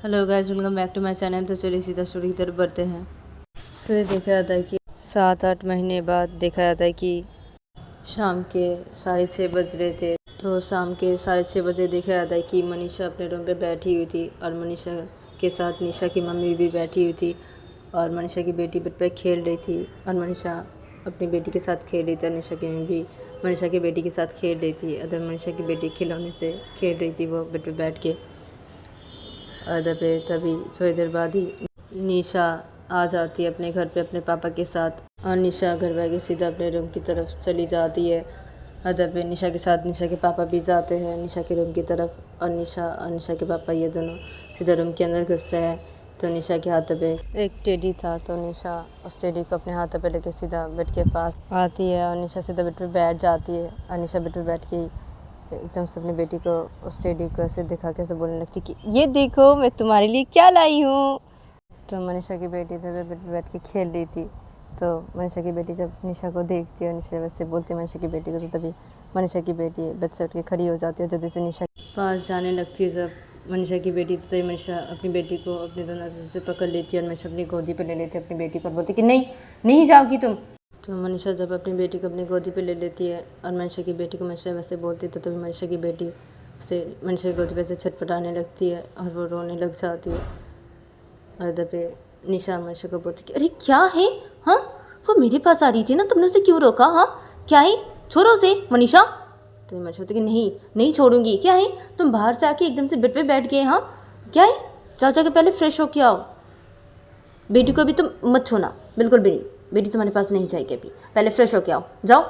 Hello guys, welcome back to my channel. तो चलिए सीधा स्टोरी की तरफ बढ़ते हैं। फिर देखा जाता है कि 7-8 महीने बाद देखा जाता है कि शाम के 6:30 बज रहे थे। तो शाम के 6:30 बजे देखा जाता है कि मनीषा अपने रूम पे बैठी हुई थी और मनीषा के साथ निशा की मम्मी भी बैठी हुई थी और मनीषा की बेटी बेड पे खेल रही थी और मनीषा अपनी बेटी के साथ खेल रही थी और निशा की मम्मी भी मनीषा की बेटी के साथ खेल रही थी। अगर मनीषा की बेटी खिलौने से खेल रही थी वो बेड पे बैठ के। और तभी थोड़ी देर बाद ही निशा आ जाती है अपने घर पे अपने पापा के साथ और निशा घर भागे सीधा अपने रूम की तरफ चली जाती है। अदब पे निशा के साथ निशा के पापा भी जाते हैं निशा के रूम की तरफ और निशा के पापा ये दोनों सीधा रूम के अंदर घुसते हैं। तो निशा के हाथों पे एक टेडी था तो निशा उस टेडी को अपने हाथों पे लेके सीधा बेड के पास आती है और निशा सीधा बेड पे बैठ जाती है और निशा बेड पे बैठ के एकदम से अपनी बेटी को उस टेडी को ऐसे दिखा के ऐसे बोलने लगती कि ये देखो मैं तुम्हारे लिए क्या लाई हूँ। तो मनीषा की बेटी इधर बेड पे बैठ के खेल रही थी। तो मनीषा की बेटी जब निशा को देखती है और निशा वैसे बोलती है मनीषा की बेटी को, तो तभी मनीषा की बेटी बेड से उठ के खड़ी हो जाती है जल्दी से निशा के पास जाने लगती है। जब मनीषा की बेटी तो तभी मनीषा अपनी बेटी को अपने दोनों हाथों से पकड़ लेती है और मनीषा अपनी गोदी पे ले लेती है अपनी बेटी को और बोलती कि नहीं जाओगी तुम। तो मनीषा जब अपनी बेटी को अपनी गोदी पे ले लेती है और मनीषा की बेटी को मनीषा वैसे बोलती है तो तभी मनीषा की बेटी से मनीषा की गोदी पे से छटपटाने लगती है और वो रोने लग जाती है। और पे निशा मनीषा को बोलती कि अरे क्या है, हाँ वो मेरे पास आ रही थी ना, तुमने उसे क्यों रोका, हाँ क्या है, छोड़ो उसे मनीषा। तो मनीषा बोलती कि नहीं छोड़ूंगी, क्या है तुम बाहर से आके एकदम से बेड पे बैठ गए, हाँ क्या है, जाओ जाके पहले फ्रेश हो के आओ, बेटी को भी तुम मत छूना बिल्कुल भी नहीं, बेटी तुम्हारे पास नहीं जाएगी अभी, पहले फ्रेश हो के आओ जाओ।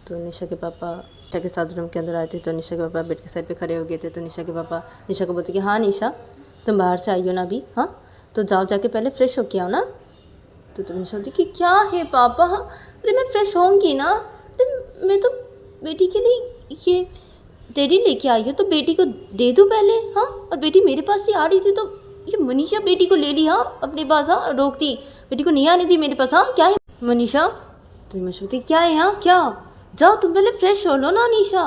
तो निशा के पापा निशा के साथ रूम के अंदर आए थे तो निशा के पापा बेड के साइड पे खड़े हो गए थे। तो निशा के पापा निशा को बोलते कि हाँ निशा तुम बाहर से आई हो ना अभी, हाँ तो जाओ जाके पहले फ्रेश हो के आओ ना। तो निशा बोलती कि क्या है पापा, हाँ अरे मैं फ्रेश होंगी ना, अरे मैं तो बेटी के लिए ये टेडी लेके आई हूँ तो बेटी को दे दूँ पहले, हाँ और बेटी मेरे पास ही आ रही थी तो ये मनीषा बेटी को ले ली, हाँ अपने पास, हाँ रोकती बेटी को नहीं आने दी मेरे पास, हाँ क्या है मनीषा। तो मनीषा बोलती क्या है, हाँ क्या, जाओ तुम पहले फ्रेश हो लो ना निशा,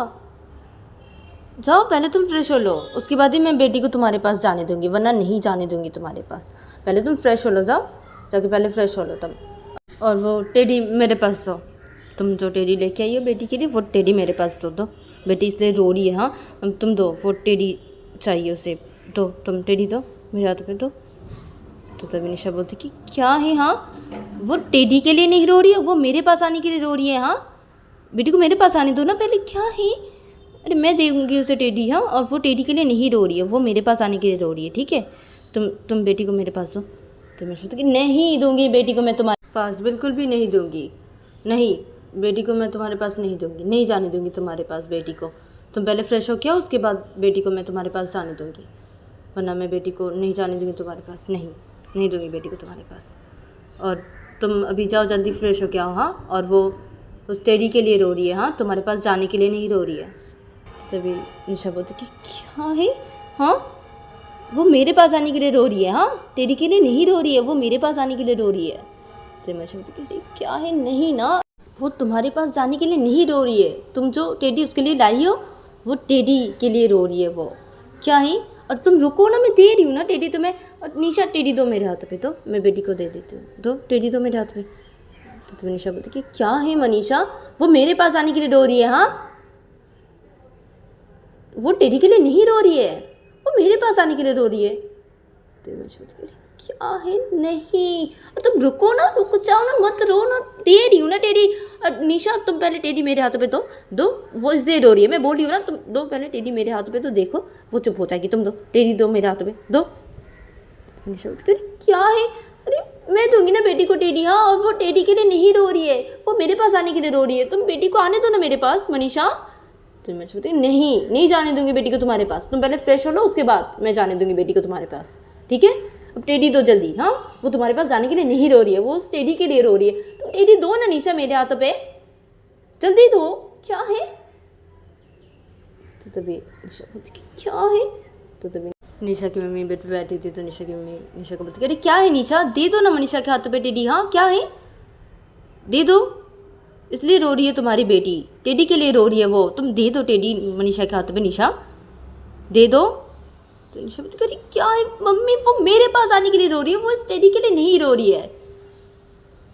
जाओ पहले तुम फ्रेश हो लो, उसके बाद ही मैं बेटी को तुम्हारे पास जाने दूंगी, वरना नहीं जाने दूंगी तुम्हारे पास, पहले तुम फ्रेश हो लो, जाओ जाके पहले फ्रेश हो लो तुम। और वो टेडी मेरे पास दो, तुम जो टेडी लेके आई हो बेटी के लिए वो टेडी मेरे पास दो बेटी इसलिए रो रही है, हाँ तुम दो, वो टेडी चाहिए उसे, दो तुम टेडी दो मेरे हाथ पे दो। तो तभी निशा बोलती कि क्या है, हाँ वो टेडी के लिए नहीं रो रही है, वो मेरे पास आने के लिए रो रही है, हाँ बेटी को मेरे पास आने दो ना पहले, क्या है, अरे मैं दूंगी उसे टेडी, हाँ और वो टेडी के लिए नहीं रो रही है, वो मेरे पास आने के लिए रो रही है, ठीक है तुम बेटी को मेरे पास दो। तो मैं सोचती कि नहीं दूंगी बेटी को मैं तुम्हारे पास, बिल्कुल भी नहीं दूंगी, नहीं बेटी को मैं तुम्हारे पास नहीं दूंगी, नहीं जाने दूंगी तुम्हारे पास बेटी को, तुम पहले फ्रेश हो के आओ उसके बाद बेटी को मैं तुम्हारे पास जाने दूंगी, वरना मैं बेटी को नहीं जाने दूंगी तुम्हारे पास, नहीं दूंगी बेटी को तुम्हारे पास, और तुम अभी जाओ जल्दी फ्रेश हो के आओ, हाँ और वो उस टेडी के लिए रो रही है, हाँ तुम्हारे पास जाने के लिए नहीं रो रही है। तो तभी निशा बोलती कि क्या है, हाँ वो मेरे पास आने के लिए रो रही है, हाँ टेडी के लिए नहीं रो रही है, वो मेरे पास आने के लिए रो रही है। तो मैं बोलती कि क्या है, नहीं ना वो तुम्हारे पास जाने के लिए नहीं रो रही है, तुम जो टेडी उसके लिए लाई हो वो टेडी के लिए रो रही है, वो क्या है, और तुम रुको ना, मैं दे रही हूँ ना टेडी तुम्हें, और निशा टेडी दो मेरे हाथ पे, तो मैं बेटी को दे देती हूँ, दो टेडी दो मेरे हाथ पे। तो निशा बोलती कि क्या है मनीषा, वो मेरे पास आने के लिए रो रही है, हाँ वो टेडी के लिए नहीं रो रही है, वो मेरे पास आने के लिए रो रही है। तो मैं सोचती क्या है, नहीं और तुम रुको ना, रुक जाओ ना, मत रो ना, दे रही हूँ ना टेडी, और निशा तुम पहले टेडी मेरे हाथों पे दो वो इसलिए रो रही है, मैं बोल रही हूँ ना तुम दो पहले टेडी मेरे हाथों पे, तो देखो वो चुप हो जाएगी, तुम दो टेडी दो मेरे हाथों पे दो। निशा क्या है, अरे मैं दूंगी ना बेटी को टेडी, हाँ और वो टेडी के लिए नहीं रो रही है, वो मेरे पास आने के लिए रो रही है, तुम बेटी को आने दो ना मेरे पास मनीषा। तो मैं सोचती नहीं जाने दूंगी बेटी को तुम्हारे पास, तुम पहले फ्रेश हो लो उसके बाद मैं जाने दूंगी बेटी को तुम्हारे पास, ठीक है अब टेडी दो जल्दी, हाँ वो तुम्हारे पास जाने के लिए नहीं रो रही है, वो उस टेडी के लिए रो रही है, तुम टेडी दो ना निशा मेरे हाथों पे, जल्दी दो, क्या है। तो तभी निशा बोलती क्या है। तो तभी निशा की मम्मी बेड पे बैठी थी तो निशा की मम्मी निशा को बोलती अरे क्या है निशा, दे दो ना मनीषा के हाथों पे टेडी, हाँ क्या है दे दो, इसलिए रो रही है तुम्हारी बेटी, टेडी के लिए रो रही है वो, तुम दे दो टेडी मनीषा के हाथों पे, निशा दे दो। तो निशा बोलती अरे क्या है मम्मी, वो मेरे पास आने के लिए रो रही है, वो इस टेडी के लिए नहीं रो रही है।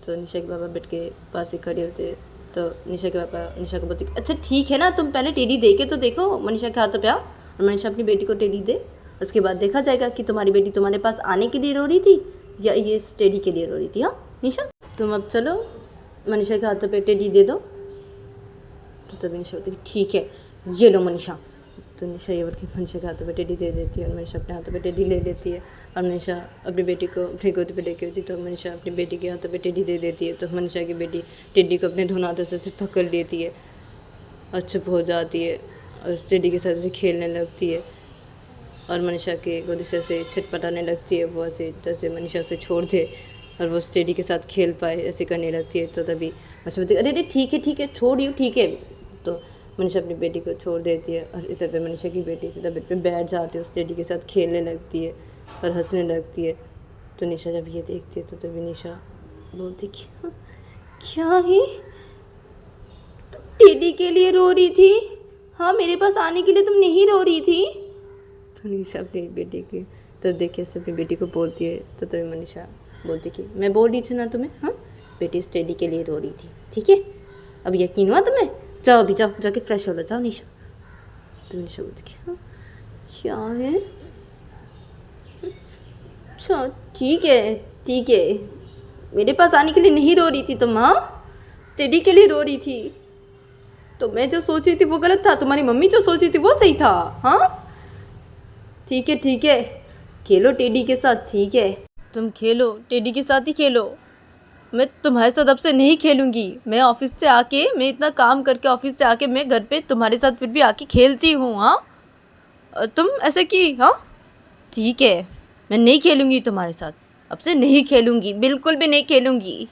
तो निशा के पापा बेड के पास ही खड़े होते। तो निशा के पापा निशा को बोलते अच्छा ठीक है ना, तुम पहले टेडी दे के तो देखो मनीषा के हाथों पे आओ, और मनीषा अपनी बेटी को टेडी दे, उसके बाद देखा जाएगा कि तुम्हारी बेटी तुम्हारे पास आने के लिए रो रही थी या ये इस टेडी के लिए रो रही थी। हाँ निशा, तुम अब चलो मनीषा के हाथों पे टेडी दे दो। तो तभी निशा बोलती ठीक है ये लो मनीषा। तो निशा ये बोल के मनीषा के हाथों पे टेडी दे देती है, और मनीषा अपने हाथों पे टेडी ले लेती है, और मनीषा अपनी बेटी को अपनी गोदी पे लेके होती तो मनीषा अपनी बेटी के हाथों पे टेडी दे देती है। तो मनीषा की बेटी टेडी को अपने दोनों हाथों से पकड़ लेती है और चुप हो जाती है, और उस टेडी के साथ ऐसे खेलने लगती है, और मनीषा के गोदी से ऐसे छटपटाने लगती है, वो ऐसे जैसे मनीषा उसे छोड़ दे और वो उस टेडी के साथ खेल पाए ऐसे करने लगती है। तो तभी मनीषा बोलती है अरे ठीक है छोड़ रही हूँ ठीक है। तो मनीषा अपनी बेटी को छोड़ देती है, और इधर पे मनीषा की बेटी सीधा बेड पे बैठ जाती है, उस टेडी के साथ खेलने लगती है और हंसने लगती है। तो निशा जब ये देखती है तो तभी निशा बोलती क्या है तुम टेडी के लिए रो रही थी? हाँ मेरे पास आने के लिए तुम नहीं रो रही थी? तो निशा अपनी बेटी की तरफ देख के अपनी बेटी को बोलती है। तो तभी मनीषा बोलती कि मैं बोल रही थी ना तुम्हें, हाँ बेटी इस टेडी के लिए रो रही थी, ठीक है अब यकीन हुआ तुम्हें? जाओ अभी जाओ जाके फ्रेश हो लो, जाओ निशा। तो निशा बोलती क्या है? अच्छा ठीक है मेरे पास आने के लिए नहीं रो रही थी तुम? हाँ स्टडी के लिए रो रही थी? तो मैं जो सोच रही थी वो गलत था, तुम्हारी मम्मी जो सोच रही थी वो सही था? हाँ ठीक है खेलो टेडी के साथ, ठीक है तुम खेलो टेडी के साथ ही खेलो, मैं तुम्हारे साथ अब से नहीं खेलूँगी। मैं ऑफिस से आके मैं इतना काम करके ऑफिस से आके मैं घर पे तुम्हारे साथ फिर भी आके खेलती हूँ। हाँ तुम ऐसे की? हाँ ठीक है मैं नहीं खेलूँगी तुम्हारे साथ, अब से नहीं खेलूँगी, बिल्कुल भी नहीं खेलूँगी,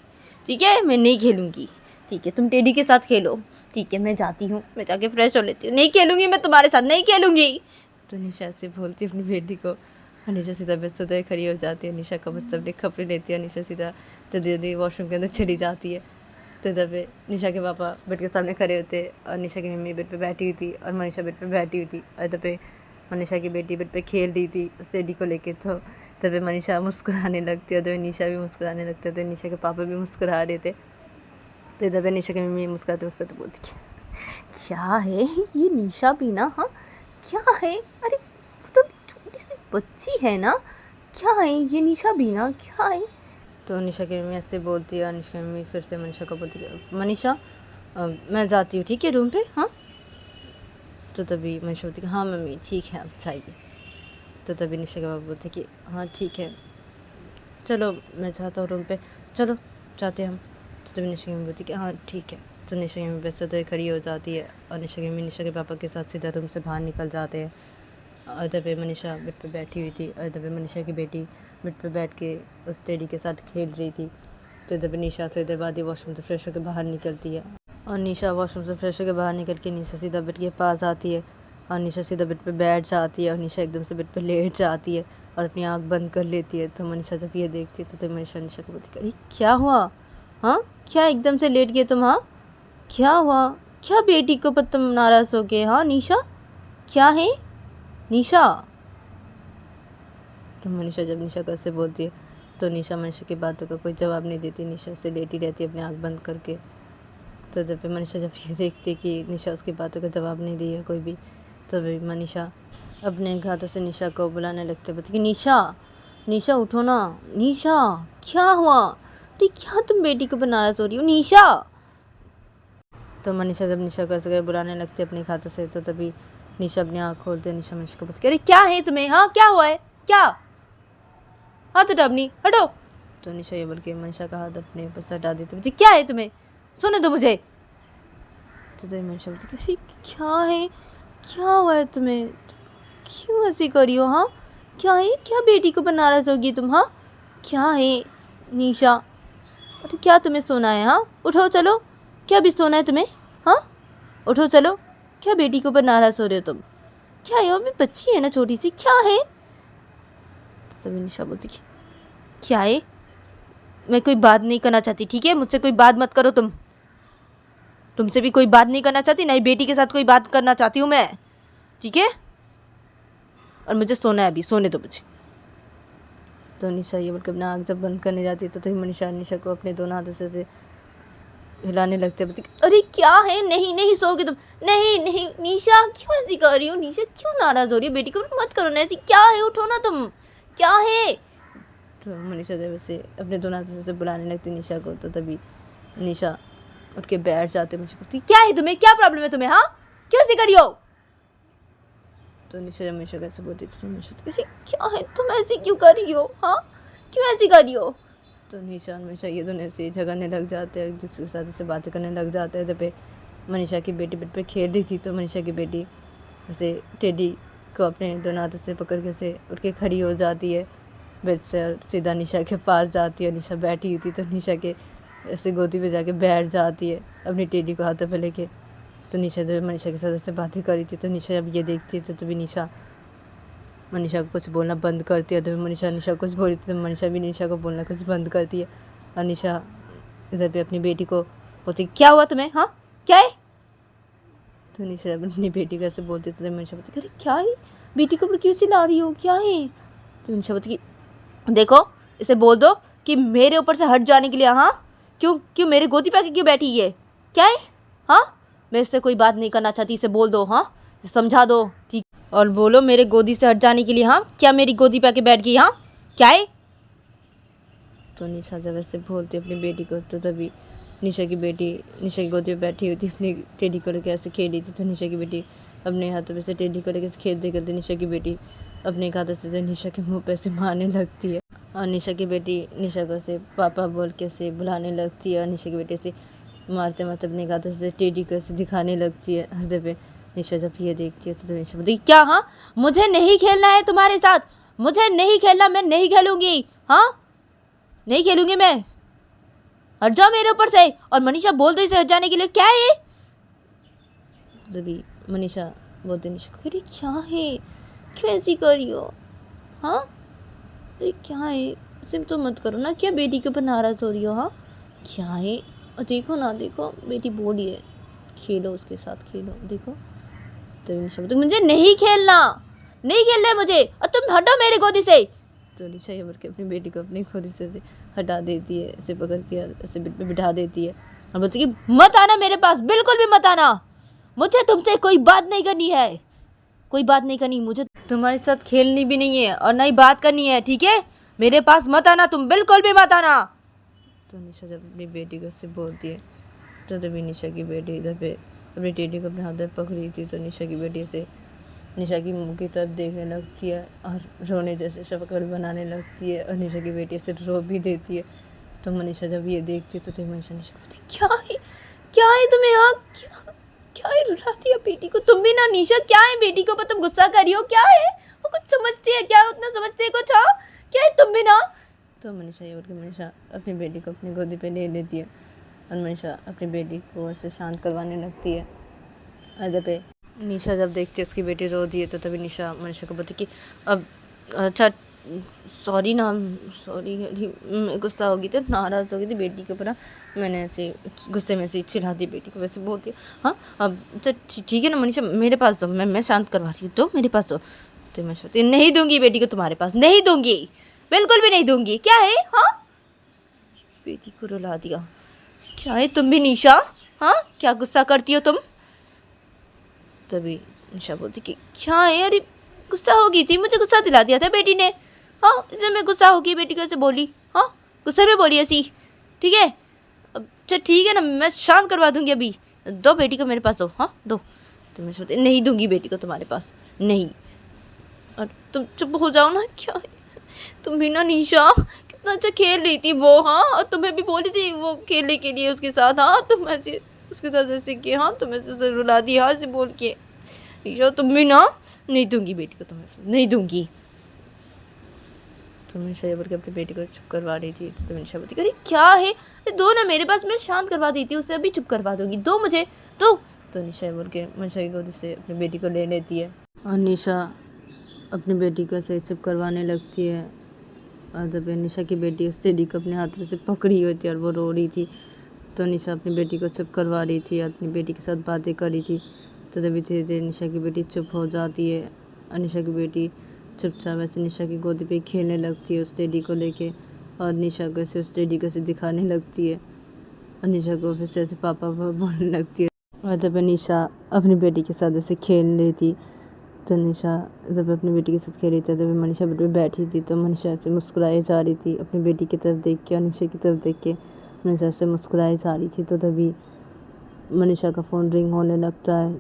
ठीक है मैं नहीं खेलूँगी, ठीक है तुम टेडी के साथ खेलो, ठीक है मैं जाती हूँ, मैं जाके फ्रेश हो लेती हूँ, नहीं खेलूँगी मैं तुम्हारे साथ, नहीं खेलूँगी। तो निशा ऐसे बोलती है अपनी बेटी को, और निशा सीधा बेसुध खड़ी हो जाती है। निशा का बच्चा अपने कपड़े लेती है, निशा सीधा तो दीदी वॉशरूम के अंदर चली जाती है। तो तब निशा के पापा बेड के सामने खड़े होते, और निशा की मम्मी बेड पे बैठी हुई थी, और मनीषा बेड पे बैठी हुई थी, और तब मनीषा की बेटी बेड पे खेल रही थी उस टेडी को लेके। तो तब मनीषा मुस्कुराने लगती है, तो निशा भी मुस्कुराने लगते, तो निशा के पापा भी मुस्कुरा रहे थे। तो तब निशा की मम्मी मुस्कुराते बोलती क्या है ये निशा भी ना, हाँ क्या है, अरे वो तो छोटी सी बच्ची है ना, क्या है ये निशा भी ना, क्या है? तो निशा की मम्मी ऐसे बोलती है, और निशा की मम्मी फिर से मनीषा को बोलती है मनीषा मैं जाती हूँ ठीक है रूम पे। हाँ तो तभी मनीषा बोलती है हाँ मम्मी ठीक है आप जाइए। तो तभी निशा के पापा बोलते कि हाँ ठीक है चलो मैं जाता हूँ रूम पे, चलो जाते हैं हम। तो तभी निशा की मम्मी बोलती कि हाँ ठीक है। तो निशा की मम्मी वैसे तो खड़ी हो जाती है, और निशा की मम्मी निशा के पापा के साथ सीधा रूम से बाहर निकल जाते हैं। और तभी मनीषा बेड पे बैठी हुई थी, और तभी मनीषा की बेटी बेड पे बैठ के उस टेडी के साथ खेल रही थी। तो तभी निशा थोड़ी देर बाद ही वॉशरूम से फ्रेश होकर बाहर निकलती है, और निशा वॉशरूम से फ्रेश होकर बाहर निकल के निशा सीधा बेड के पास आती है, और निशा सीधा बेड पे बैठ जाती है, और निशा एकदम से बेड पे लेट जाती है और अपनी आँख बंद कर लेती है। तो मनीषा जब ये देखती है तो मनीषा निशा को बोलती अरे क्या हुआ? हाँ क्या एकदम से लेट गए तुम? हाँ क्या हुआ? क्या बेटी को पर तुम नाराज़ हो गए? हाँ निशा क्या है निशा? तो मनीषा जब निशा को ऐसे बोलती है तो निशा मनीषा की बातों का कोई जवाब नहीं देती, निशा से लेटी रहती है अपनी आँख बंद करके। तो तब मनीषा जब ये देखती है कि निशा उसकी बातों का जवाब नहीं दी है कोई भी, तभी मनीषा अपने हाथों से निशा को बुलाने लगते, बोलती कि निशा उठो ना, निशा क्या हुआ? अरे क्या तुम बेटी को नाराज़ हो रही हो निशा? तो मनीषा जब निशा को ऐसे बुलाने लगती है अपने हाथों से, तो तभी निशा अपनी आँख खोलते हैं। निशा मनीषा को बोलती अरे क्या है तुम्हें? हाँ क्या हुआ है? क्या हाथ हटा अपनी, हटो। तो निशा ये बोल के मनीषा का हाथ अपने ऊपर से हटा देती, बोलती क्या है तुम्हें, सुने दो मुझे। तो मनीषा बोलती अरे क्या है, क्या हुआ है तुम्हें, क्यों ऐसी करी हो? हाँ क्या है, क्या बेटी को पर नाराज़ होगी तुम? हाँ क्या है निशा, अरे क्या तुम्हें सोना है? हाँ उठो चलो, क्या भी सोना है तुम्हें? हाँ उठो चलो, क्या बेटी के ऊपर नाराज़ हो रहे हो तुम? क्या है, वो बच्ची है ना छोटी सी, क्या है? तो तभी निशा बोलती क्या है, मैं कोई बात नहीं करना चाहती, ठीक है मुझसे कोई बात मत करो तुमसे भी कोई बात नहीं करना चाहती, नहीं बेटी के साथ कोई बात करना चाहती हूँ मैं, ठीक है? और मुझे सोना है अभी, सोने दो मुझे। तो निशा ये बोलकर अपना आँख जब बंद करने जाती है तो तभी मनीषा निशा को अपने दोनों हाथों से ऐसे हिलाने लगते हैं। बोलती अरे क्या है, नहीं नहीं सोओगे तुम, नहीं नहीं निशा क्यों ऐसी कर रही हो, निशा क्यों नाराज़ हो रही है, बेटी को मत करो ना ऐसी, क्या है, उठो ना तुम, क्या है। तो मनीषा जब ऐसे अपने दोनों हाथों से बुलाने लगती निशा को तो तभी निशा उठ के बैठ जाते। मुझे कहती क्या है तुम्हें, क्या प्रॉब्लम है तुम्हें, हाँ क्यों ऐसी करी हो। तो निशा जब निशा कैसे बोलती थी निशा अरे क्या है तुम ऐसी क्यों कर रही हो, हाँ क्यों ऐसी कर रही हो। तो निशा हमेशा ये दोनों ऐसे झगड़ने लग जाते हैं, जिसके साथ ऐसे बातें करने लग जाते हैं। तब मनीषा की बेटी बेड पे खेल रही थी तो मनीषा की बेटी ऐसे टेडी को अपने दोनों हाथों से पकड़ के से उठ के खड़ी हो जाती है बेड से और सीधा निशा के पास जाती है। निशा बैठी हुई थी तो निशा के ऐसे गोदी पे जाके बैठ जाती है अपनी टेडी को हाथों पे लेके। तो निशा जब मनीषा के साथ ऐसे बातें करी थी तो निशा जब ये देखती है तो तभी निशा मनीषा को कुछ बोलना बंद करती है। तो मनीषा निशा कुछ बोली थी तो मनीषा भी निशा को बोलना कुछ बंद करती है। और निशा इधर भी अपनी बेटी को बोलती क्या हुआ तुम्हें, हाँ क्या है। तो निशा जब अपनी बेटी को ऐसे बोलती तो मनीषा बोलती अरे क्या है, बेटी को क्यों चिल्ला रही हो, क्या है। तो निशा बोलती कि देखो इसे बोल दो कि मेरे ऊपर से हट जाने के लिए, हाँ क्यों क्यों मेरे गोदी पे आके क्यों बैठी है, क्या है, हाँ मैं इससे कोई बात नहीं करना चाहती, इसे बोल दो, हाँ समझा दो, ठीक, और बोलो मेरे गोदी से हट जाने के लिए, हाँ क्या मेरी गोदी पे आके बैठ गई, हाँ क्या है। तो निशा जब ऐसे बोलती अपनी बेटी को तो तभी निशा की बेटी निशा की गोदी पे बैठी हुई थी, अपनी टेडी को लेकर ऐसे खेल रही थी। तो निशा की बेटी अपने हाथों में से टेडी को लेकर खेलते खेलते निशा की बेटी अपने एक हाथों से निशा के मुँह पे ऐसे मारने लगती है। और निशा की बेटी निशा को से पापा बोल के से बुलाने लगती है। और निशा की बेटी से मारते मारते अपने हाथों से टेडी को ऐसे दिखाने लगती है हंसते पे। निशा जब ये देखती है तो निशा बोलती क्या, हाँ मुझे नहीं खेलना है तुम्हारे साथ, मुझे नहीं खेलना, मैं नहीं खेलूँगी, हाँ नहीं खेलूँगी मैं, हट जाओ मेरे ऊपर से। और मनीषा बोल दो इसे हट जाने के लिए, क्या है। तभी मनीषा बोलते निशा को अरे क्या है, क्यों ऐसी कर रही हो, हाँ अरे क्या है, सिम तो मत करो ना, क्या बेटी के ऊपर नाराज़ हो रही हो, हाँ क्या है, देखो ना देखो बेटी बोल रही है खेलो उसके साथ खेलो, देखो। तो निशा बोलती मुझे नहीं खेलना, नहीं खेलना है मुझे, और तुम हटो मेरी गोदी से। तो निशा ये बोल के अपनी बेटी को अपनी गोदी से हटा देती है, ऐसे पकड़ के ऐसे बेड पे बिठा देती है और बोलती कि मत आना मेरे पास, बिल्कुल भी मत आना, मुझे तुमसे कोई बात नहीं करनी है, कोई बात नहीं करनी, मुझे तुम्हारे साथ खेलनी भी नहीं है और ना ही बात करनी है, ठीक है, मेरे पास मत आना, तुम बिल्कुल भी मत आना। तो निशा जब अपनी बेटी को उससे बोलती है तो तभी निशा की बेटी इधर पे अपनी टेडी को अपने हाथ में पकड़ी थी। तो निशा की बेटी से निशा की मुँह की तरफ देखने लगती है और रोने जैसे शक्ल बनाने लगती है और निशा की बेटी से रो भी देती है। तो मनीषा जब ये देखती है तो तभी मनीषा निशा को क्या है तुम्हें, यहाँ क्या क्या है, रुला दिया बेटी को, तुम भी ना निशा, क्या है बेटी को पर तुम गुस्सा कर रही हो, क्या है, वो कुछ समझती है क्या, उतना समझती है कुछ, हाँ क्या है तुम भी ना। तो मनीषा ये बोल के मनीषा अपनी बेटी को अपनी गोदी पे ले लेती है और मनीषा अपनी बेटी को ऐसे शांत करवाने लगती है। अदर पे निशा जब देखती है उसकी बेटी रो दी है तो तभी निशा मनीषा को बोलती कि अब अच्छा सॉरी ना, सॉरी मैं गुस्सा हो गई थी, नाराज़ हो गई थी बेटी के ऊपर ना, मैंने ऐसे गुस्से में से चिढ़ा दी बेटी को, वैसे बोलती है हाँ अब अच्छा ठीक है ना मनीषा, मेरे पास दो, मैं शांत करवा रही हूँ, तो मेरे पास दो। तो मैं सोचती नहीं दूंगी बेटी को तुम्हारे पास, नहीं दूंगी, बिल्कुल भी नहीं दूंगी, क्या है, हाँ बेटी को रुला दिया, क्या है तुम भी निशा, हाँ क्या गुस्सा करती हो तुम। तभी निशा बोलती कि क्या है, अरे गुस्सा हो गई थी, मुझे गुस्सा दिला दिया था बेटी ने, हाँ इसलिए मैं गुस्सा हो गई, बेटी कैसे बोली, हाँ गुस्से में बोली ऐसी, ठीक है अच्छा ठीक है ना, मैं शांत करवा दूंगी, अभी दो बेटी को मेरे पास दो, हाँ दो। तो मैं सोचती नहीं दूंगी बेटी को तुम्हारे पास, नहीं, और तुम चुप हो जाओ ना, क्या है तुम भी ना निशा, कितना अच्छा खेल रही थी वो, हाँ और तुम्हें भी बोली थी वो खेलने के लिए उसके साथ, हाँ तुम ऐसे उसके साथ ऐसे किए, हाँ तुम ऐसे रुला दी, हाँ ऐसे बोल के, निशा तुम भी ना, नहीं दूंगी बेटी को तुम्हें, नहीं दूंगी। तो निशा ये बोल के अपनी बेटी को चुप करवा रही थी तो निशा बोलती अरे क्या है, अरे दो ना मेरे पास, मैं शांत करवा दी थी उसे, अभी चुप करवा दूंगी, दो मुझे दो। तो निशा ये बोल के मनीषा की गोदी से अपनी बेटी को ले लेती है और निशा अपनी बेटी को ऐसे चुप करवाने लगती है। और जब निशा की बेटी उस टेडी को अपने हाथ में से पकड़ी हुई थी और वो रो रही थी तो निशा अपनी बेटी को चुप करवा रही थी और अपनी बेटी के साथ बातें कर रही थी। तो तभी धीरे धीरे निशा की बेटी चुप हो जाती है और निशा की बेटी चुपचाप ऐसे निशा की गोदी पे खेलने लगती है उस टेडी को लेके, और निशा को ऐसे उस टेडी को ऐसे दिखाने लगती है, और निशा को फिर से ऐसे पापा बोलने लगती है। और जब निशा अपनी बेटी के साथ ऐसे खेल रही थी, तो निशा जब अपनी बेटी के साथ खेल रही थी तभी मनीषा बेड पे बैठी थी, तो मनीषा ऐसे मुस्कुराई जा रही थी अपनी बेटी की तरफ देख के, और निशा की तरफ देख के मनीषा ऐसे मुस्कुराई जा रही थी। तो तभी मनीषा का फ़ोन रिंग होने लगता है,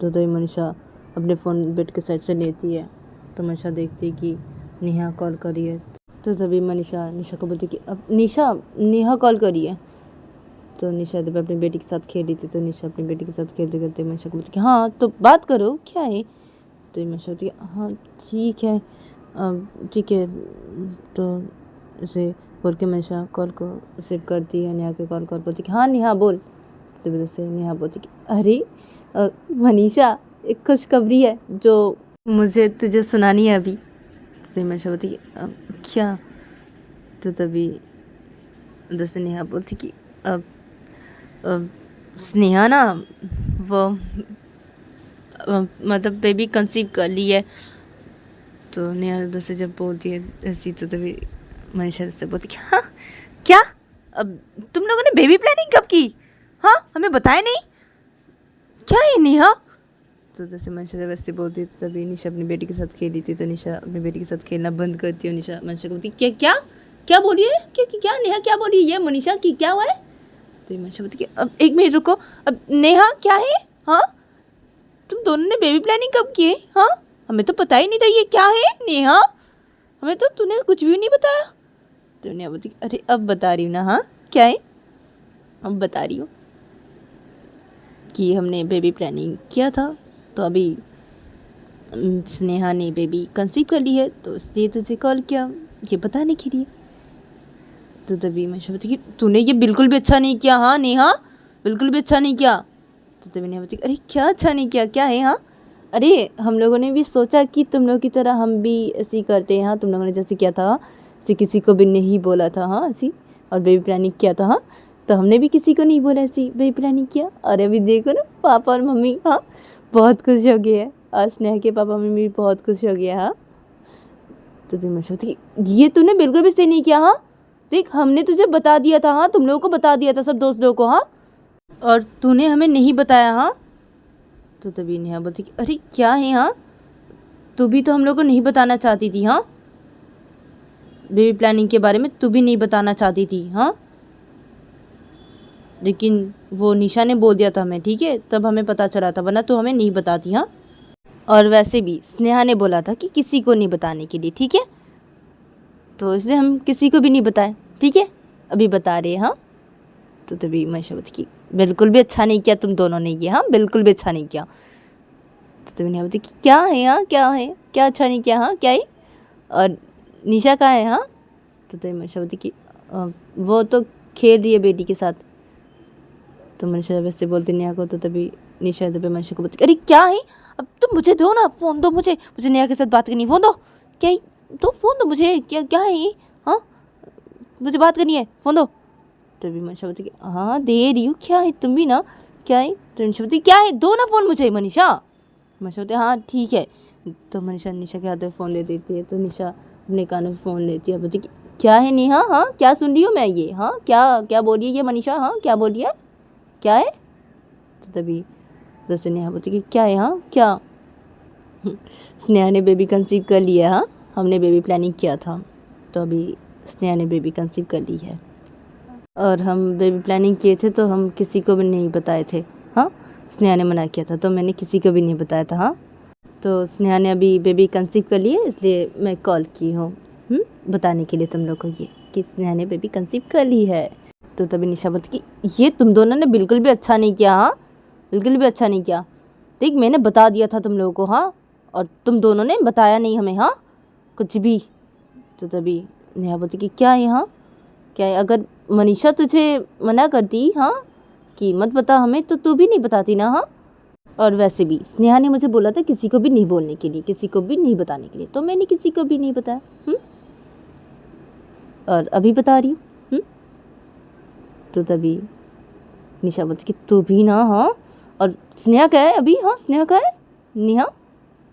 तो तभी मनीषा अपने फ़ोन बेड के साइड से लेती है, तो मनीषा देखती है कि नेहा कॉल करी है। तो तभी मनीषा निशा को बोलती कि अब निशा, नेहा कॉल करी है। तो निशा जब अपनी बेटी के साथ खेल रही थी, तो निशा अपनी बेटी के साथ खेलते खेलते मनीषा को बोलती कि हाँ तो बात करो, क्या है। तो मनीषा बोलती है हाँ ठीक है, ठीक है। तो उसे बोल के मनीषा कॉल को रिसीव करती है, नेहा के कॉल बोलती कि हाँ नेहा बोल। तो वजह से नेहा बोलती कि अरे मनीषा, एक खुशखबरी है जो मुझे तुझे सुनानी है अभी। तो मनीषा बोलती कि क्या। तो तभी उधर से नेहा बोलती कि स्नेहा ना वो मतलब बेबी कंसीव कर ली है। तो नेहा उधर से जब बोलती है ऐसी, तो तभी मनीषा से बोलती कि हाँ क्या, अब तुम लोगों ने बेबी प्लानिंग कब की, हाँ हमें बताया नहीं, क्या है नेहा। तो जैसे मनीषा जब ऐसे बोलती है, तो तभी निशा अपनी बेटी के साथ खेल रही थी, तो निशा अपनी बेटी के साथ खेलना बंद करती है। निशा मनीषा को बोलती क्या क्या क्या बोली है, क्या नेहा क्या बोली ये मनीषा की, क्या हुआ है। तो मनीषा बोलती कि अब एक मिनट रुको, अब नेहा क्या है, हाँ तुम दोनों ने बेबी प्लानिंग कब की है, हाँ हमें तो पता ही नहीं था ये क्या है नेहा, हमें तो तूने कुछ भी नहीं बताया। तो नेहा बोलती अरे अब बता रही हूँ ना, हाँ क्या है, अब बता रही हूँ कि हमने बेबी प्लानिंग किया था, तो अभी स्नेहा ने बेबी कंसीव कर ली है, तो इसलिए तुझे कॉल किया ये बताने के लिए। तो तभी मैं बोलती कि तूने ये बिल्कुल भी अच्छा नहीं किया, हाँ नेहा बिल्कुल भी अच्छा नहीं किया। तो तभी नेहा बोलती अरे क्या अच्छा नहीं किया, क्या है, हाँ अरे हम लोगों ने भी सोचा कि तुम लोगों की तरह हम भी ऐसे ही करते हैं, हाँ तुम लोगों ने जैसे किया था, ऐसे किसी को भी नहीं बोला था, हाँ ऐसी और बेबी प्लानिंग किया था, हाँ तो हमने भी किसी को नहीं बोला ऐसी बेबी प्लानिंग किया। और अभी देखो ना पापा और मम्मी, हाँ बहुत खुश हो गए हैं, और स्नेहा के पापा मम्मी भी बहुत खुश हो गया। हाँ तो तुम सोचती ये तूने बिल्कुल भी सही नहीं किया, हाँ देख हमने तुझे बता दिया था, हाँ तुम लोगों को बता दिया था सब दोस्त लोगों को, हाँ और तूने हमें नहीं बताया, हाँ। तो तभी नेहा बोलती कि अरे क्या है, हाँ तू भी तो हम लोग को नहीं बताना चाहती थी, हाँ बेबी प्लानिंग के बारे में तू भी नहीं बताना चाहती थी, हाँ लेकिन वो निशा ने बोल दिया था हमें, ठीक है तब हमें पता चला था, वरना तू हमें नहीं बताती, हाँ और वैसे भी स्नेहा ने बोला था कि किसी को नहीं बताने के लिए, ठीक है तो इसलिए हम किसी को भी नहीं बताए, ठीक है अभी बता रहे हैं, हाँ। तो तभी मनीषा बोलती कि बिल्कुल भी अच्छा नहीं किया तुम दोनों ने ये, हाँ बिल्कुल भी अच्छा नहीं किया। तो तभी नेहा बोलती कि क्या है, हाँ क्या है, क्या अच्छा नहीं किया, हाँ क्या है, और निशा कहाँ है, हाँ। तो तभी मनीषा बोलती कि वो तो खेल रही है बेटी के साथ। तो मनीषा जब ऐसे बोलती नेहा को, तो तभी निशा तभी मनीषा को बोलती अरे क्या है, अब तुम मुझे दो ना फ़ोन, दो मुझे नेहा के साथ बात करनी है, फ़ोन दो, क्या है तो फ़ोन दो मुझे, क्या क्या है ये, हाँ मुझे बात करनी है, फ़ोन दो। तभी मनीषा बोलती कि हाँ दे रही हूँ, क्या है तुम भी ना, क्या है। तो मनीषा बोलती क्या है, दो ना फ़ोन मुझे मनीषा बोलती हाँ ठीक है। तो मनीषा निशा के हाथ में फ़ोन दे देती है, तो निशा अपने कानों में फ़ोन लेती है, बोलती कि क्या है नेहा, हाँ क्या सुन रही हूँ मैं ये, हाँ क्या क्या बोल रही है ये मनीषा, हाँ क्या बोल रही है, क्या है। तो तभी जैसे नेहा बोलती कि क्या है, हाँ क्या स्नेहा ने बेबी कंसीव कर लिया है, हाँ हमने बेबी प्लानिंग किया था, तो अभी स्नेहा ने बेबी कंसीव कर ली है, और हम बेबी प्लानिंग किए थे तो हम किसी को भी नहीं बताए थे, हाँ स्नेहा ने मना किया था तो मैंने किसी को भी नहीं बताया था, हाँ तो स्नेहा ने अभी बेबी कंसीव कर ली है, इसलिए मैं कॉल की हूँ बताने के लिए तुम लोग को ये कि स्नेहा ने बेबी कंसीव कर ली है। तो तभी निशा बोलती कि ये तुम दोनों ने बिल्कुल भी अच्छा नहीं किया, हाँ बिल्कुल भी अच्छा नहीं किया, देख मैंने बता दिया था तुम लोगों को, हाँ और तुम दोनों ने बताया नहीं हमें, हाँ कुछ भी। तो तभी नेहा बोलती कि क्या है, हाँ क्या है, अगर मनीषा तुझे मना करती, हाँ कि मत बता हमें, तो तू भी नहीं बताती ना, हाँ और वैसे भी स्नेहा ने मुझे बोला था किसी को भी नहीं बोलने के लिए, किसी को भी नहीं बताने के लिए, तो मैंने किसी को भी नहीं बताया, और अभी बता रही हूँ। तो तभी निशा बोलती कि तू भी ना, हाँ और स्नेहा क्या है अभी, हाँ स्नेहा क्या है नेहा।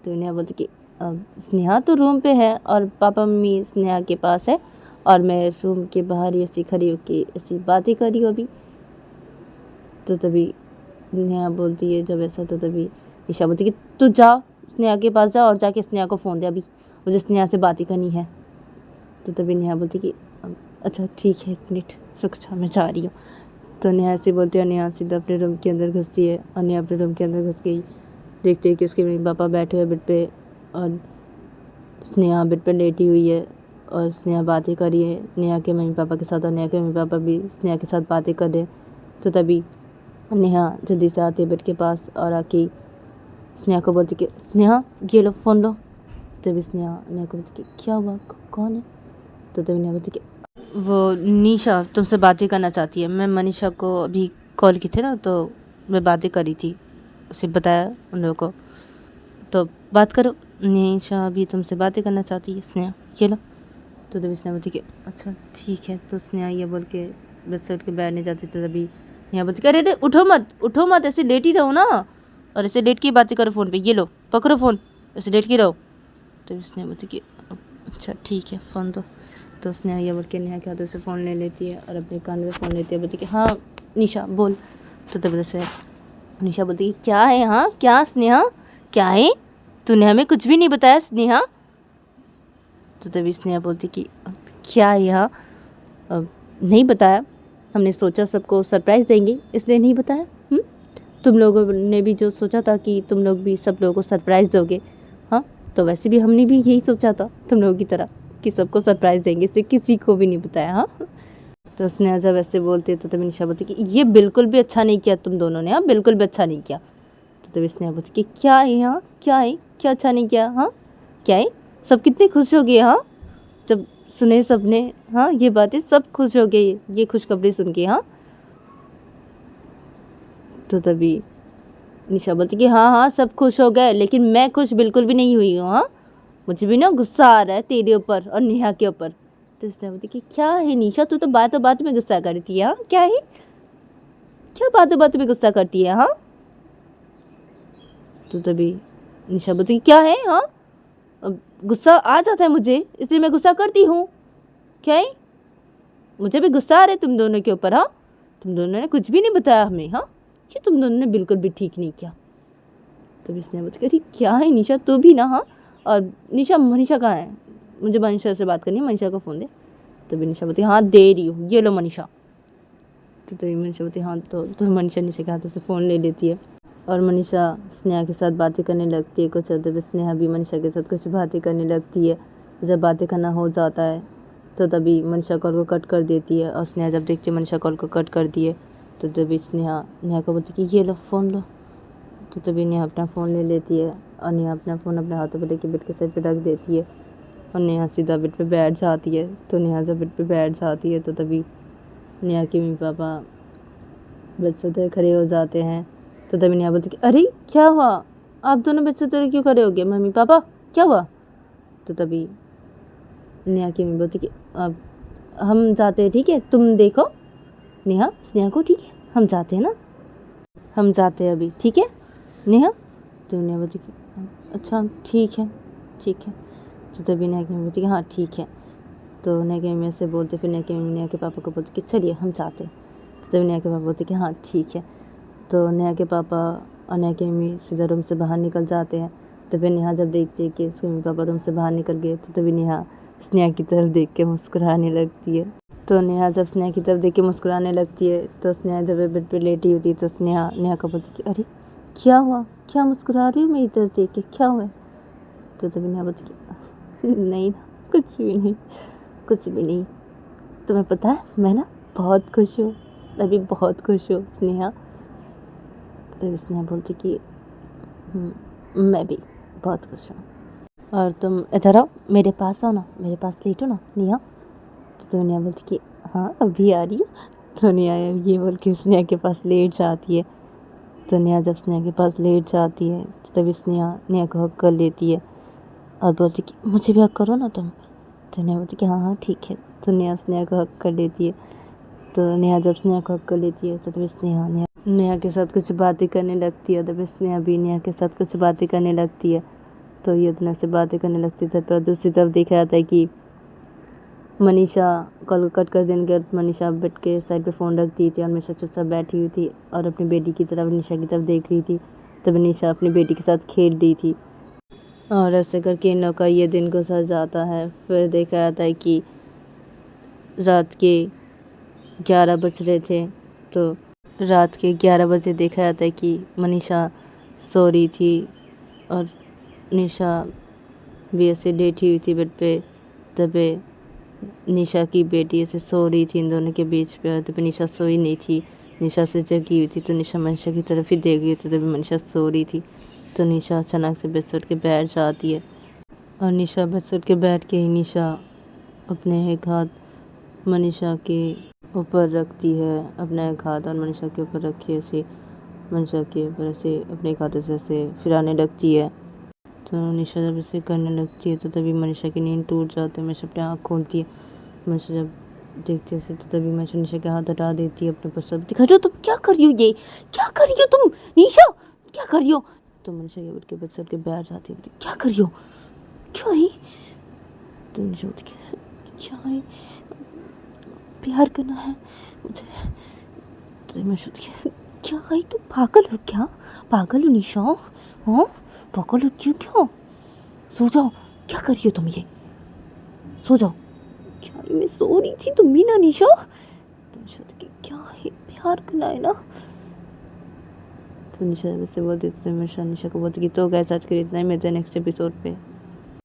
तो नेहा बोलती कि स्नेहा तो रूम पे है और पापा मम्मी स्नेहा के पास है और मैं रूम के बाहर ही ऐसी खड़ी होके ऐसी बातें कर रही हूँ अभी। तो तभी नेहा बोलती है जब ऐसा, तो तभी ईशा बोलती है कि तू जा स्नेहा के पास जा और जाके स्नेहा को फ़ोन दे, अभी मुझे स्नेहा से बातें करनी है। तो तभी नेहा बोलती है कि अच्छा ठीक है, 1 मिनट रुक जा, मैं जा रही हूँ। तो नेहा ऐसे बोलती है, नेहा सीधा अपने रूम के अंदर घुसती है और नेहा अपने रूम के अंदर घुस गई। देखते हैं कि उसके मम्मी पापा बैठे हुए बेड पे और स्नेहा बेड पे लेटी हुई है और स्नेहा बातें कर रही है नेहा के मम्मी पापा के साथ और नेहा के मम्मी पापा भी स्नेहा के साथ बातें कर रहे। तो तभी नेहा जल्दी से आती है बेड के पास और आके स्नेहा को बोलती कि स्नेहा ये लो फ़ोन लो। तभी स्नेहा नेहा को बोलती कि क्या हुआ, कौन है? तो तभी नेहा बोलती कि वो निशा तुमसे बातें करना चाहती है। मैं मनीषा को अभी कॉल की थी ना, तो मैं बातें करी थी, उसे बताया उन लोगों को, तो बात करो, निशा अभी तुमसे बातें करना चाहती है स्नेहा, ये लो। तो तभी स्नेहा बोलती कि अच्छा ठीक है। तो स्नेहा ये बोल के बेड से उठ के बैठने जाती, तो तभी नेहा बोलती कि अरे अरे उठो मत, ऐसे लेट ही रहो ना, और ऐसे लेट की बातें करो फ़ोन पे, ये लो पकड़ो फ़ोन, ऐसे लेट के रहो। तो स्नेहा बोलती कि अच्छा ठीक है, फ़ोन दो। तो स्नेहा ये बोल के नेहा के हाथों से फ़ोन ले लेती है और अपने कान में फ़ोन लेती है, बोलती कि हाँ निशा बोल। तो तब से निशा बोलती कि क्या है, हाँ क्या स्नेहा क्या है, तूने हमें कुछ भी नहीं बताया स्नेहा। तो तभी स्नेहा बोलती कि क्या है यहाँ, नहीं बताया, हमने सोचा सबको सरप्राइज़ देंगे इसलिए नहीं बताया। तुम लोगों ने भी जो सोचा था कि तुम लोग भी सब लोगों को सरप्राइज़ दोगे, हाँ तो वैसे भी हमने भी यही सोचा था तुम लोगों की तरह कि सबको सरप्राइज़ देंगे, इससे किसी को भी नहीं बताया। हाँ तो स्नेहा जब ऐसे बोलती है तो तभी निशा बोलती कि ये बिल्कुल भी अच्छा नहीं किया तुम दोनों ने, हाँ बिल्कुल भी अच्छा नहीं किया। तो तभी स्नेहा बोलती कि क्या है, हाँ क्या है, क्या अच्छा नहीं किया, हाँ क्या है, सब कितने खुश हो गए, हाँ जब सुने सबने, हाँ ये बातें सब खुश हो गए ये खुशखबरी सुन के। हाँ तो तभी निशा बोलती कि हाँ हाँ सब खुश हो गए, लेकिन मैं खुश बिल्कुल भी नहीं हुई हूँ। हाँ मुझे भी ना गुस्सा आ रहा है तेरे ऊपर और नेहा के ऊपर। तो निशा बोलती कि क्या है निशा, तू तो बातों बात में गुस्सा करती है, हाँ क्या है, क्या बातों बात में गुस्सा करती है। हाँ तो तभी निशा बोलती कि क्या है, हाँ अब गुस्सा आ जाता है मुझे इसलिए मैं गुस्सा करती हूँ, क्या है, मुझे भी गुस्सा आ रहा है तुम दोनों के ऊपर। हाँ तुम दोनों ने कुछ भी नहीं बताया हमें, हाँ कि तुम दोनों ने बिल्कुल भी ठीक नहीं किया। तो इसने बोलती अरे क्या है निशा तू भी ना, हाँ और निशा मनीषा कहाँ है, मुझे मनीषा से बात करनी है, मनीषा को फ़ोन दे। तभी निशा बोलती हाँ दे रही हूँ, ये लो मनीषा। तो तभी मनीषा बोलती हाँ, तो मनीषा निशा के हाथों से फ़ोन ले लेती है और मनीषा स्नेहा के साथ बातें करने लगती है कुछ। तभी स्नेहा भी मनीषा के साथ कुछ बातें करने लगती है। जब बातें करना हो जाता है तो तभी मनीषा कॉल को कट कर देती है और स्नेहा जब देखती है मनीषा कॉल को कट कर दिए तो तभी स्नेहा नेहा को बोलती कि ये लो फ़ोन लो। तो तभी नेहा अपना फ़ोन ले लेती है और नेहा अपना फ़ोन अपने हाथों पर लेके बेड के साइड पे रख देती है और नेहा सीधा बेड पे बैठ जाती है। तो नेहा जब बेड पे बैठ जाती है तो तभी नेहा के मम्मी पापा बेड से उधर खड़े हो जाते हैं। तो तभी नेहा बोलती कि अरे क्या हुआ, आप दोनों बेड से उधर क्यों खड़े हो गए, मम्मी पापा क्या हुआ। तो तभी नेहा की मम्मी बोलती कि अब हम जाते हैं, ठीक है तुम देखो नेहा स्नेहा को, ठीक है हम जाते हैं ना, हम जाते हैं अभी, ठीक है नेहा। तो नेहा बोलती कि अच्छा ठीक है ठीक है। तो तभी नेहा की मम्मी बोलती कि हाँ ठीक है। तो नेहा की मम्मी से बोलते, फिर नेहा की मम्मी नेहा के पापा को बोलती कि चलिए हम जाते हैं। तो तभी नेहा के पापा बोलते कि हाँ ठीक है। तो नेहा के पापा और नेहा की मम्मी सीधा रूम से बाहर निकल जाते हैं। तो फिर नेहा जब देखती है कि उसके मम्मी पापा रूम से बाहर निकल गए तो तभी नेहा स्नेहा की तरफ देख के मुस्कुराने लगती है। तो नेहा जब स्नेहा की तरफ देख के मुस्कुराने लगती है तो स्नेहा इधर बेड पे लेटी होती है। तो स्नेहा नेहा को बोलती कि अरे क्या हुआ, क्या मुस्कुरा रही हो मेरी तरफ देख के, क्या हुआ। तो तभी नेहा बोलती कि नहीं ना कुछ भी नहीं, कुछ भी नहीं, तुम्हें पता है मैं ना बहुत खुश हूँ, मैं भी बहुत खुश हूँ स्नेहा। तो तभी स्नेहा बोलती कि मैं भी बहुत खुश हूँ और तुम इधर आओ मेरे पास आओ ना, मेरे पास लेटो ना नेहा। तो नेहा बोलती कि हाँ अभी आ रही हूँ। तो नेहा ये बोल के स्नेहा के पास लेट जाती है। तो नेहा जब स्नेहा के पास लेट जाती है तो तभी स्नेहा नेहा को हक कर लेती है और बोलती कि मुझे भी हक करो ना तुम। तो नेहा बोलती कि हाँ हाँ ठीक है। तो नेहा स्नेहा को हक कर लेती है। तो नेहा जब स्नेहा को हक कर लेती है तो तभी स्नेहा नेहा के साथ कुछ बातें करने लगती है। तभी स्नेहा भी नेहा के साथ कुछ बातें करने लगती है तो ये दोनों से बातें करने लगती थी। पर दूसरी तरफ देखा जाता है कि मनीषा कॉल को कट कर देने के बाद मनीषा बेड के साइड पे फ़ोन रख दी थी और निशा चुपचाप बैठी हुई थी और अपनी बेटी की तरफ निशा की तरफ देख रही थी। तब निशा अपनी बेटी के साथ खेल रही थी और ऐसे करके इन लोग का ये दिन गुजर जाता है। फिर देखा जाता है कि रात के 11 बज रहे थे। तो रात के 11 बजे देखा जाता है कि मनीषा सो रही थी और निशा भी ऐसे लेटी हुई थी बेड पे। तभी निशा की बेटी ऐसे सो रही थी इन दोनों के बीच पे। तभी निशा सोई नहीं थी, निशा से जगी हुई थी। तो निशा मनीषा की तरफ ही देख रही थी। तभी मनीषा सो रही थी। तो निशा अचानक से बेड से उठ के बैठ जाती है और निशा बेड से उठ के बैठ के ही निशा अपने एक हाथ मनीषा के ऊपर रखती है, अपना एक हाथ और मनीषा के ऊपर रखी ऐसे मनीषा के ऊपर ऐसे अपने एक हाथ से ऐसे फिराने लगती है। तो निशा जब इसे करने लगती है तो तभी मनीषा की नींद टूट जाती है। मनीषा अपनी आँख खोलती है। मनीषा जब देखती है तो तभी मनीषा निशा के हाथ हटा देती है अपने पर। सब दिखा रही हो तुम, क्या कर रही हो, ये क्या कर रही हो तुम निशा, क्या कर रही हो। तो मनीषा ये उठ के बच्चे उठ के बैठ जाती है। क्या कर रही हो, क्यों है। तो निशा उठ के क्या है, प्यार करना है मुझे। तो मैं उठ के क्या है, तुम पागल हो क्या, पागल हो निशा, हाँ पागल हो क्यों, क्या सो जाओ, क्या कर रही हो तुम, ये सो जाओ। क्या मैं सो रही थी, तुम भी ना निशा। तो निशा कि क्या है, प्यार करना है ना। तो निशा से बोलती थी, निशा को बोलती कि तो गैस आज के लिए इतना ही, मिलते हैं नेक्स्ट एपिसोड पे।